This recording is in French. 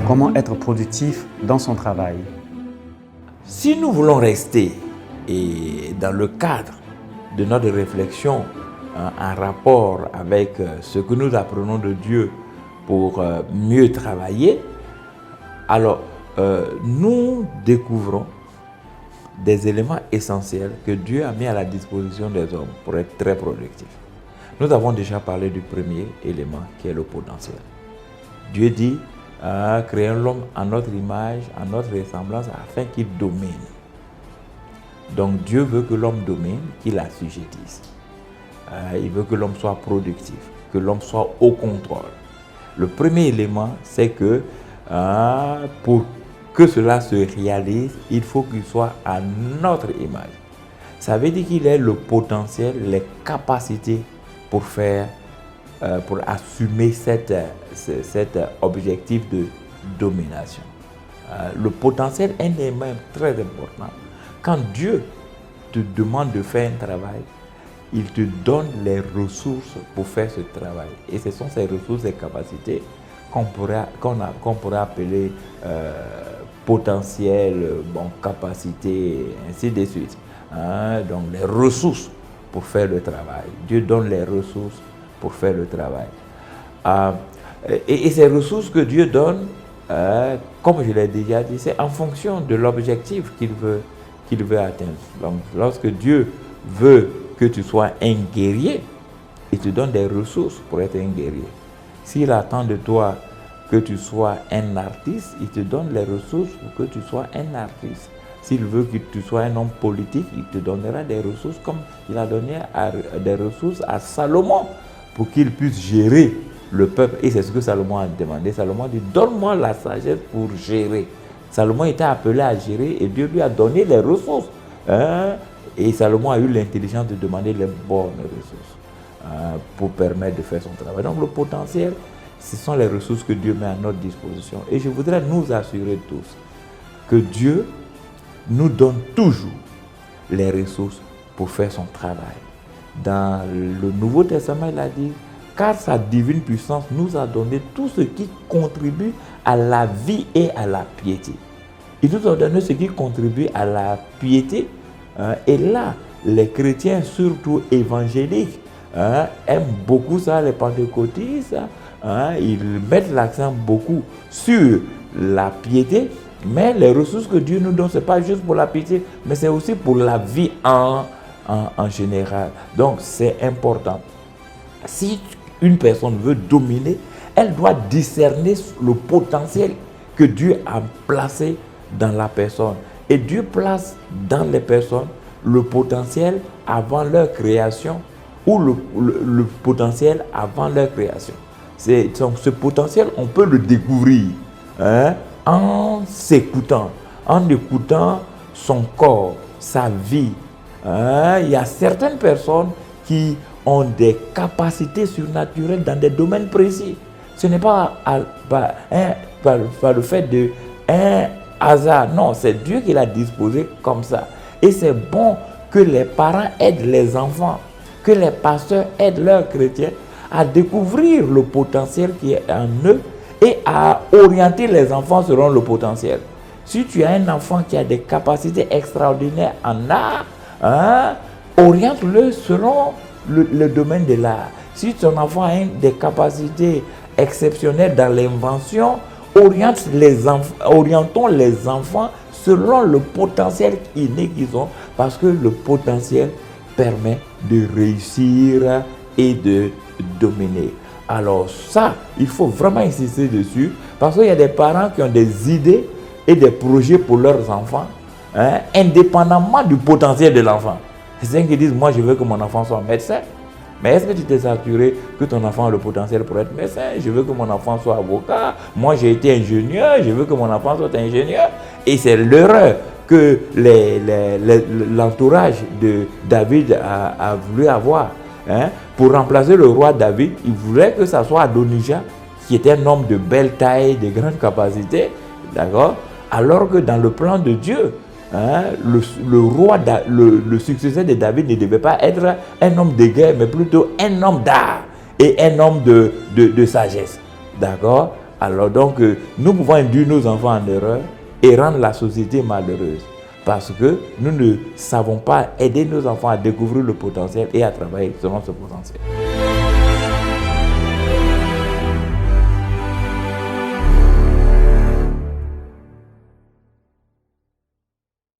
Comment être productif dans son travail? Si nous voulons rester dans le cadre de notre réflexion en rapport avec ce que nous apprenons de Dieu pour mieux travailler, alors nous découvrons des éléments essentiels que Dieu a mis à la disposition des hommes pour être très productifs. Nous avons déjà parlé du premier élément qui est le potentiel. Dieu dit créons l'homme à notre image, à notre ressemblance, afin qu'il domine. Donc Dieu veut que l'homme domine, qu'il assujettisse. Il veut que l'homme soit productif, que l'homme soit au contrôle. Le premier élément, c'est que pour que cela se réalise, il faut qu'il soit à notre image. Ça veut dire qu'il ait le potentiel, les capacités pour faire, pour assumer cet objectif de domination. Le potentiel est un élément très important. Quand Dieu te demande de faire un travail, il te donne les ressources pour faire ce travail. Et ce sont ces ressources et capacités qu'on pourrait appeler potentiel, capacité, ainsi de suite. Donc les ressources pour faire le travail. Dieu donne les ressources pour faire le travail. Et ces ressources que Dieu donne, comme je l'ai déjà dit, c'est en fonction de l'objectif qu'il veut atteindre. Donc, lorsque Dieu veut que tu sois un guerrier, il te donne des ressources pour être un guerrier. S'il attend de toi que tu sois un artiste, il te donne les ressources pour que tu sois un artiste. S'il veut que tu sois un homme politique, il te donnera des ressources comme il a donné des ressources à Salomon pour qu'il puisse gérer le peuple. Et c'est ce que Salomon a demandé. Salomon dit, donne-moi la sagesse pour gérer. Salomon était appelé à gérer et Dieu lui a donné les ressources. Et Salomon a eu l'intelligence de demander les bonnes ressources pour permettre de faire son travail. Donc le potentiel, ce sont les ressources que Dieu met à notre disposition. Et je voudrais nous assurer tous que Dieu nous donne toujours les ressources pour faire son travail. Dans le Nouveau Testament, il a dit, car sa divine puissance nous a donné tout ce qui contribue à la vie et à la piété. Il nous a donné ce qui contribue à la piété. Et là, les chrétiens, surtout évangéliques, aiment beaucoup ça, les pentecôtistes. Ils mettent l'accent beaucoup sur la piété. Mais les ressources que Dieu nous donne, ce n'est pas juste pour la piété, mais c'est aussi pour la vie en général. Donc, c'est important. Si une personne veut dominer, elle doit discerner le potentiel que Dieu a placé dans la personne. Et Dieu place dans les personnes le potentiel avant leur création ou le potentiel avant leur création. Ce potentiel, on peut le découvrir en s'écoutant, en écoutant son corps, sa vie. Il y a certaines personnes qui ont des capacités surnaturelles dans des domaines précis. Ce n'est pas par le fait d'un hasard. Non, c'est Dieu qui l'a disposé comme ça. Et c'est bon que les parents aident les enfants, que les pasteurs aident leurs chrétiens à découvrir le potentiel qui est en eux et à orienter les enfants selon le potentiel. Si tu as un enfant qui a des capacités extraordinaires en art, oriente-le selon le domaine de l'art. Si ton enfant a des capacités exceptionnelles dans l'invention, orientons les enfants selon le potentiel inné qu'ils ont, parce que le potentiel permet de réussir et de dominer. Alors ça, il faut vraiment insister dessus, parce qu'il y a des parents qui ont des idées et des projets pour leurs enfants, indépendamment du potentiel de l'enfant. C'est ceux qui disent, moi je veux que mon enfant soit médecin. Mais est-ce que tu t'es assuré que ton enfant a le potentiel pour être médecin? Je veux que mon enfant soit avocat. Moi j'ai été ingénieur, je veux que mon enfant soit ingénieur. Et c'est l'erreur que l'entourage de David a voulu avoir. Pour remplacer le roi David, il voulait que ça soit Adonijah, qui était un homme de belle taille, de grande capacité, d'accord? Alors que dans le plan de Dieu, le roi, le successeur de David ne devait pas être un homme de guerre, mais plutôt un homme d'art et un homme de sagesse. D'accord? Alors donc, nous pouvons induire nos enfants en erreur et rendre la société malheureuse. Parce que nous ne savons pas aider nos enfants à découvrir le potentiel et à travailler selon ce potentiel.